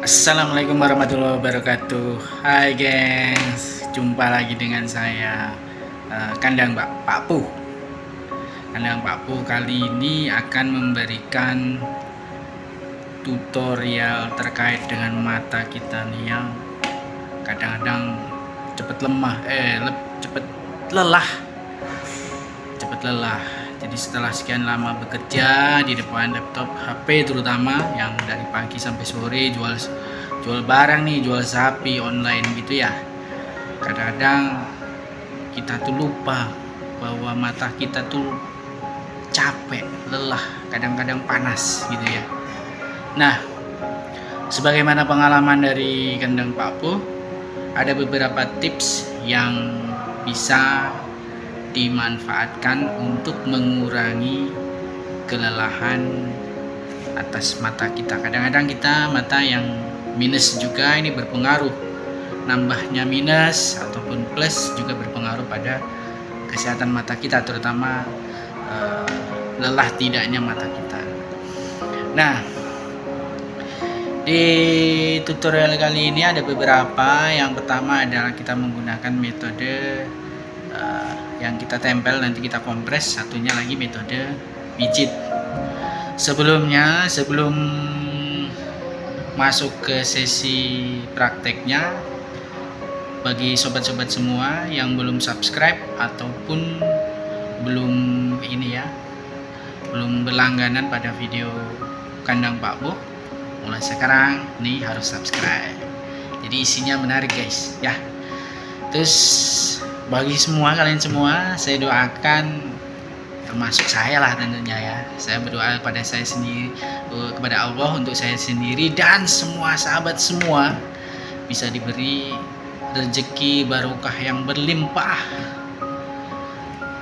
Assalamualaikum warahmatullahi wabarakatuh. Hai gengs, jumpa lagi dengan saya Kandang Pak Pu. Kandang Pak Pu kali ini akan memberikan tutorial terkait dengan mata kita nih yang kadang-kadang cepet lelah. Jadi setelah sekian lama bekerja di depan laptop, HP terutama yang dari pagi sampai sore jual barang nih, jual sapi online gitu ya. Kadang-kadang kita tuh lupa bahwa mata kita tuh capek, lelah, kadang-kadang panas gitu ya. Nah, sebagaimana pengalaman dari Kandang Pak Pu, ada beberapa tips yang bisa dimanfaatkan untuk mengurangi kelelahan atas mata kita. Kadang-kadang kita mata yang minus juga ini berpengaruh, nambahnya minus ataupun plus juga berpengaruh pada kesehatan mata kita, terutama lelah tidaknya mata kita. Nah, di tutorial kali ini ada beberapa. Yang pertama adalah kita menggunakan metode yang kita tempel, nanti kita kompres. Satunya lagi metode pijit. Sebelum masuk ke sesi prakteknya, bagi sobat-sobat semua yang belum subscribe ataupun belum berlangganan pada video Kandang Pak Pu, mulai sekarang nih harus subscribe. Jadi isinya menarik guys ya. Terus bagi kalian semua, saya doakan, termasuk saya lah tentunya ya. Saya berdoa kepada saya sendiri, kepada Allah untuk saya sendiri dan semua sahabat semua bisa diberi rezeki barokah yang berlimpah.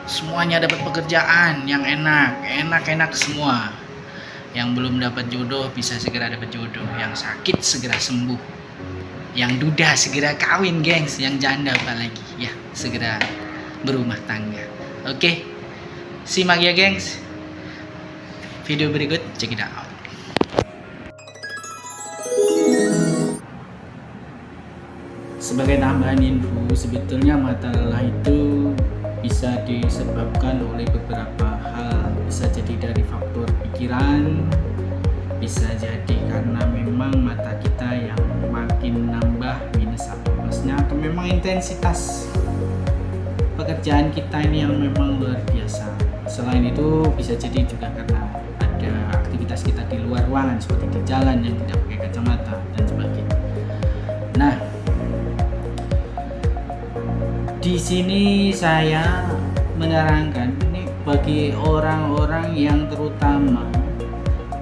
Semuanya dapat pekerjaan yang enak semua. Yang belum dapat jodoh bisa segera dapat jodoh, yang sakit segera sembuh, yang duda segera kawin gengs, yang janda apalagi ya segera berumah tangga. Oke, simak ya gengs video berikut, check it out. Sebagai tambahan info, sebetulnya mata lelah itu bisa disebabkan oleh beberapa hal. Bisa jadi dari faktor pikiran, bisa jadi karena memang mata kita yang makin nambah minus atau plusnya, atau memang intensitas pekerjaan kita ini yang memang luar biasa. Selain itu bisa jadi juga karena ada aktivitas kita di luar ruangan seperti di jalan yang tidak pakai kacamata dan sebagainya. Nah, di sini saya menerangkan ini bagi orang-orang yang terutama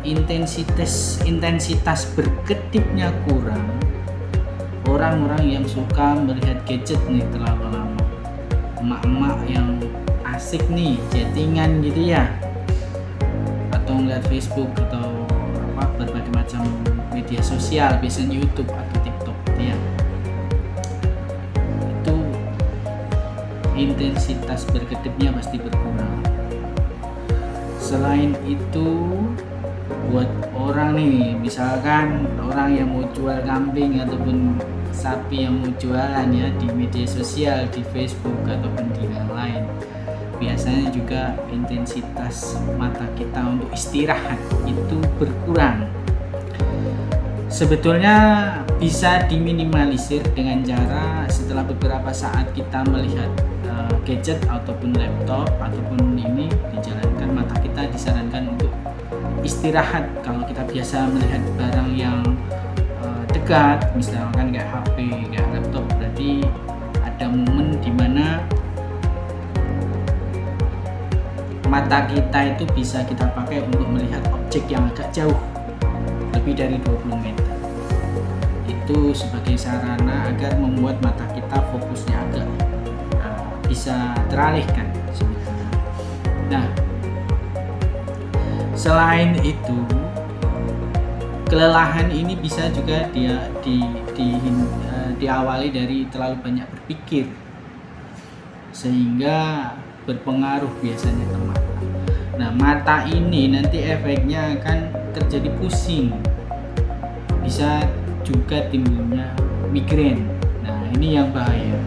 intensitas berkedipnya kurang, orang-orang yang suka melihat gadget nih terlalu lama, emak-emak yang asik nih chattingan gitu ya, atau ngeliat Facebook atau berbagai macam media sosial, biasanya YouTube atau TikTok gitu ya. Itu intensitas berkedipnya pasti berkurang. Selain itu, buat orang nih, misalkan orang yang mau jual kambing ataupun sapi yang mau jualan ya di media sosial, di Facebook ataupun di yang lain, biasanya juga intensitas mata kita untuk istirahat itu berkurang. Sebetulnya bisa diminimalisir dengan cara setelah beberapa saat kita melihat gadget ataupun laptop ataupun ini dijalankan, mata kita disarankan untuk istirahat. Kalau kita biasa melihat barang yang dekat, misalkan kayak HP, kayak laptop, berarti ada momen dimana mata kita itu bisa kita pakai untuk melihat objek yang agak jauh, lebih dari 20 meter. Itu sebagai sarana agar membuat mata kita fokusnya agak bisa teralihkan sebetulnya. Nah, selain itu, kelelahan ini bisa juga diawali dari terlalu banyak berpikir, sehingga berpengaruh biasanya ke mata. Nah, mata ini nanti efeknya akan terjadi pusing, bisa juga timbulnya migrain. Nah, ini yang bahaya.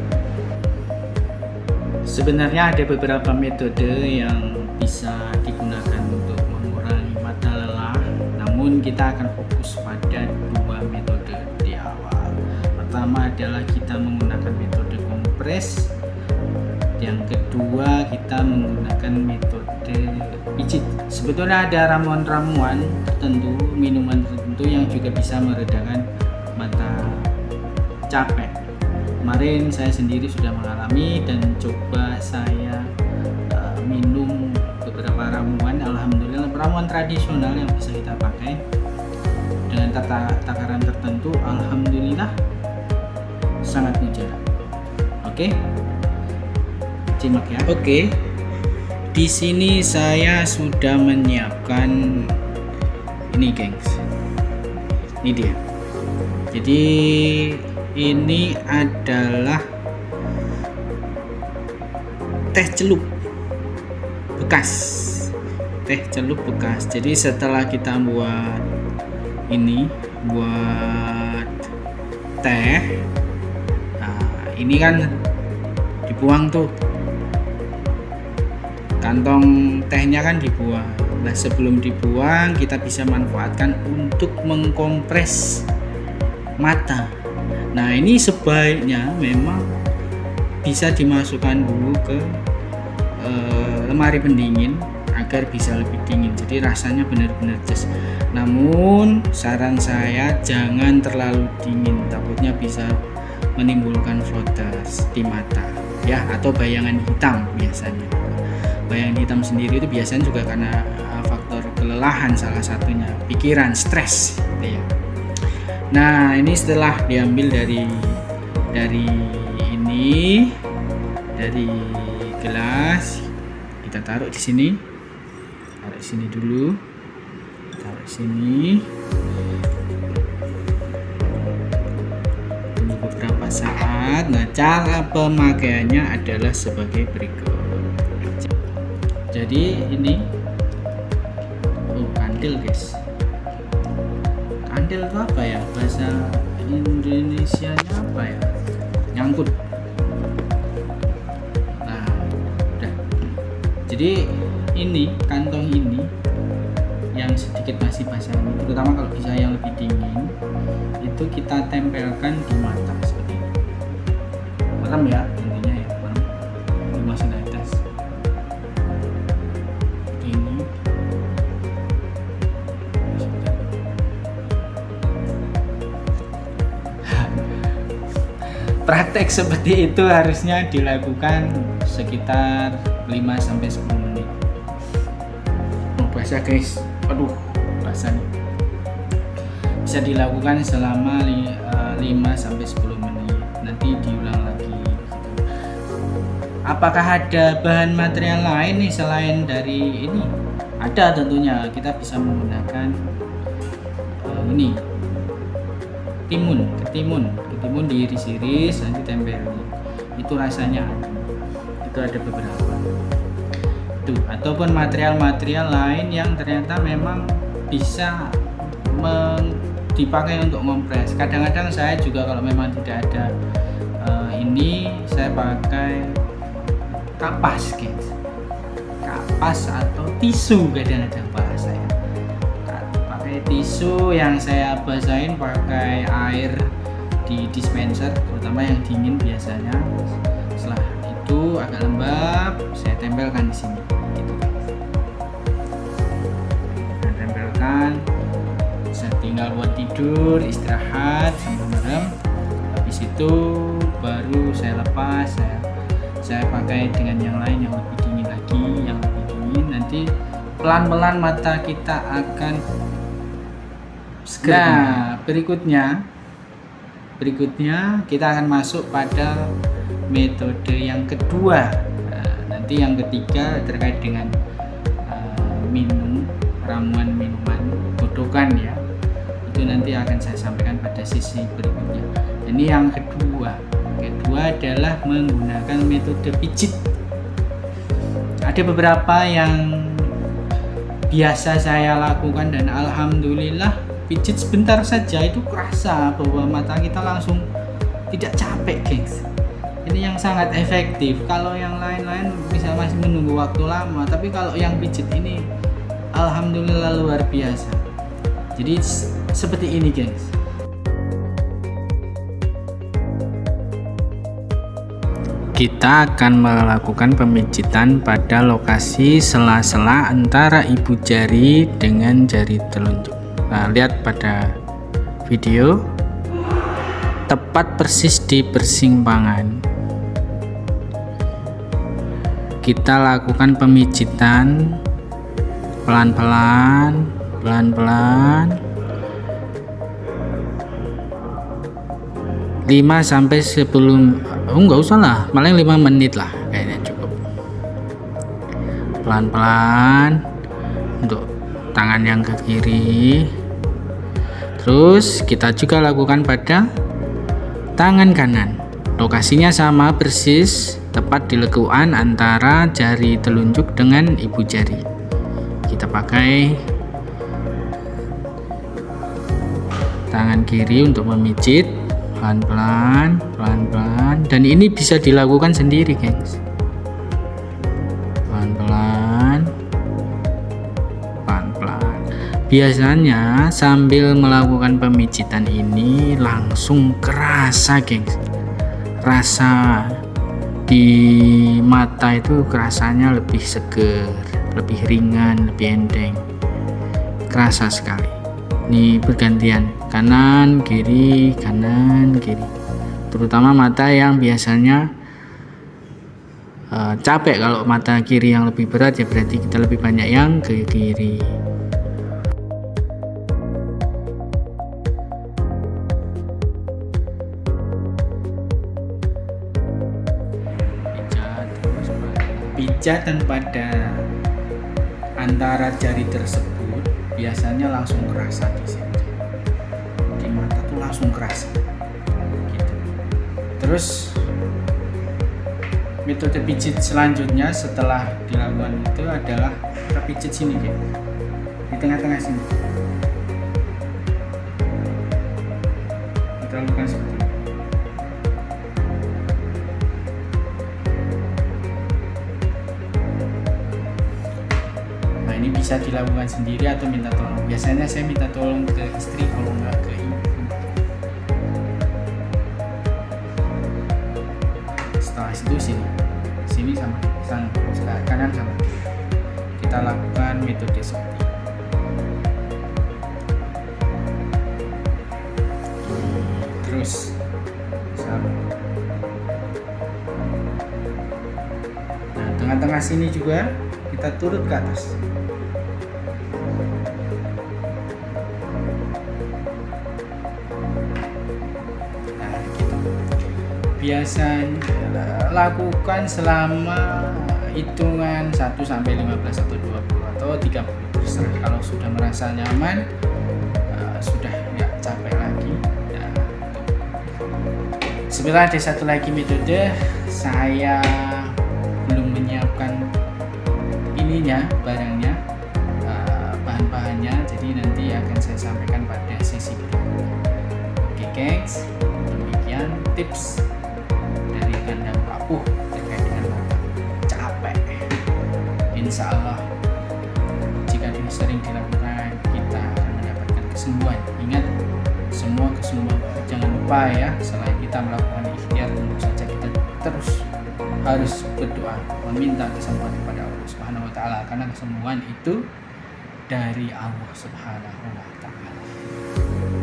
Sebenarnya ada beberapa metode yang bisa digunakan untuk mengurangi mata lelah, namun kita akan fokus pada 2 metode di awal. Pertama adalah kita menggunakan metode kompres, yang kedua kita menggunakan metode pijit. Sebetulnya ada ramuan-ramuan tertentu, minuman tertentu yang juga bisa meredakan mata capek. Kemarin saya sendiri sudah mengalami dan coba saya minum beberapa ramuan. Alhamdulillah, ramuan tradisional yang bisa kita pakai dengan takaran tertentu, alhamdulillah sangat mujarab. Oke, simak ya. Oke, di sini saya sudah menyiapkan ini, gengs. Ini dia. Jadi ini adalah teh celup bekas. Jadi setelah kita buat teh, nah ini kan dibuang tuh, kantong tehnya kan dibuang. Nah, sebelum dibuang kita bisa manfaatkan untuk mengkompres mata. Nah, ini sebaiknya memang bisa dimasukkan dulu ke lemari pendingin agar bisa lebih dingin, jadi rasanya benar-benar jas. Namun saran saya jangan terlalu dingin, takutnya bisa menimbulkan floaters di mata ya, atau bayangan hitam. Biasanya bayangan hitam sendiri itu biasanya juga karena faktor kelelahan, salah satunya pikiran, stres gitu ya. Nah, ini setelah diambil dari gelas, kita taruh di sini. Taruh di sini dulu. Taruh di sini. Tunggu beberapa saat. Nah, cara pemakaiannya adalah sebagai berikut. Jadi ini kandil, guys. Kandil itu apa ya, bahasa Indonesianya apa ya, nyangkut. Nah, udah. Jadi ini kantong ini yang sedikit masih basah ini, terutama kalau bisa yang lebih dingin, itu kita tempelkan di mata seperti ini. Merem ya, intinya ya, merem. Ini masih netes. Praktek seperti itu harusnya dilakukan sekitar 5-10 menit. Basah, guys. Aduh, basah nih. Bisa dilakukan selama 5-10 menit. Nanti diulang lagi. Apakah ada bahan material lain nih selain dari ini? Ada tentunya. Kita bisa menggunakan ini. Ketimun diiris-iris, nanti tempeli. Itu rasanya itu ada beberapa. Tuh, ataupun material-material lain yang ternyata memang bisa dipakai untuk ngompres. Kadang-kadang saya juga kalau memang tidak ada ini, saya pakai kapas, guys. Kapas atau tisu kadang-kadang bahasanya. Tisu yang saya basahin pakai air di dispenser, terutama yang dingin biasanya. Setelah itu agak lembab, saya tempelkan di sini. Gitu. Saya tempelkan, saya tinggal buat tidur, istirahat sampai malam. Habis itu baru saya lepas, saya pakai dengan yang lain yang lebih dingin lagi, yang lebih dingin. Nanti pelan-pelan mata kita akan. Nah, berikutnya kita akan masuk pada metode yang kedua. Nanti yang ketiga terkait dengan ramuan minuman godokan ya. Itu nanti akan saya sampaikan pada sisi berikutnya. Ini yang kedua. Kedua adalah menggunakan metode pijit. Ada beberapa yang biasa saya lakukan dan alhamdulillah pijit sebentar saja itu kerasa bahwa mata kita langsung tidak capek, gengs. Ini yang sangat efektif. Kalau yang lain-lain bisa masih menunggu waktu lama, tapi kalau yang pijit ini alhamdulillah luar biasa. Jadi seperti ini, gengs. Kita akan melakukan pemijitan pada lokasi sela-sela antara ibu jari dengan jari telunjuk. Nah, lihat pada video, tepat persis di persimpangan. Kita lakukan pemijitan pelan-pelan, pelan-pelan. 5 sampai 10, enggak usah lah, paling 5 menit lah kayaknya cukup. Pelan-pelan untuk tangan yang ke kiri. Terus kita juga lakukan pada tangan kanan. Lokasinya sama persis, tepat di lekuan antara jari telunjuk dengan ibu jari. Kita pakai tangan kiri untuk memijit pelan-pelan, pelan-pelan, dan ini bisa dilakukan sendiri, gengs. Pelan-pelan, pelan-pelan. Biasanya sambil melakukan pemijitan ini langsung kerasa, gengs. Rasa di mata itu kerasanya lebih seger, lebih ringan, lebih enteng. Kerasa sekali. Ini bergantian, kanan kiri, kanan kiri, terutama mata yang biasanya capek. Kalau mata kiri yang lebih berat ya berarti kita lebih banyak yang ke kiri. Pijatan pada antara jari tersebut biasanya langsung kerasa di sini, di mata tuh langsung kerasa gitu. Terus metode pijit selanjutnya setelah dilakukan itu adalah kita pijit sini, gitu, di tengah-tengah sini. Kita lakukan seperti ini. Ini bisa dilakukan sendiri atau minta tolong. Biasanya saya minta tolong ke istri, kalau nggak ke ibu. Setelah itu sini sama kanan sama. Kita lakukan metode seperti ini. Terus sama. Nah, tengah-tengah sini juga kita turut ke atas. Biasanya lakukan selama hitungan 1 sampai 15 atau 20 atau 30, terserah. Kalau sudah merasa nyaman, sudah nggak capek lagi. Sebenarnya ada satu lagi metode, saya belum menyiapkan ininya, barangnya, bahan-bahannya, jadi nanti akan saya sampaikan pada sesi berikutnya. Oke, gengs, demikian tips dari kandang rapuh terkait dengan mata capek. Insya Allah jika ini sering dilakukan, kita akan mendapatkan kesembuhan. Ingat, semua kesembuhan. Jangan lupa ya, selain kita melakukan ikhtiar, tentu saja kita terus harus berdoa, meminta kesembuhan kepada Allah Subhanahu wa Ta'ala, karena kesembuhan itu dari Allah Subhanahu wa Ta'ala.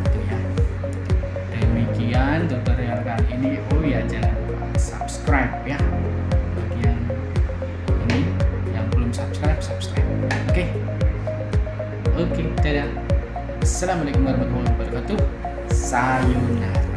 Itu ya. Demikian tutorial kali ini. Oh ya, jangan lupa subscribe ya. Bagi yang ini yang belum subscribe. Oke, dadah. Assalamualaikum warahmatullahi wabarakatuh. Sayonara.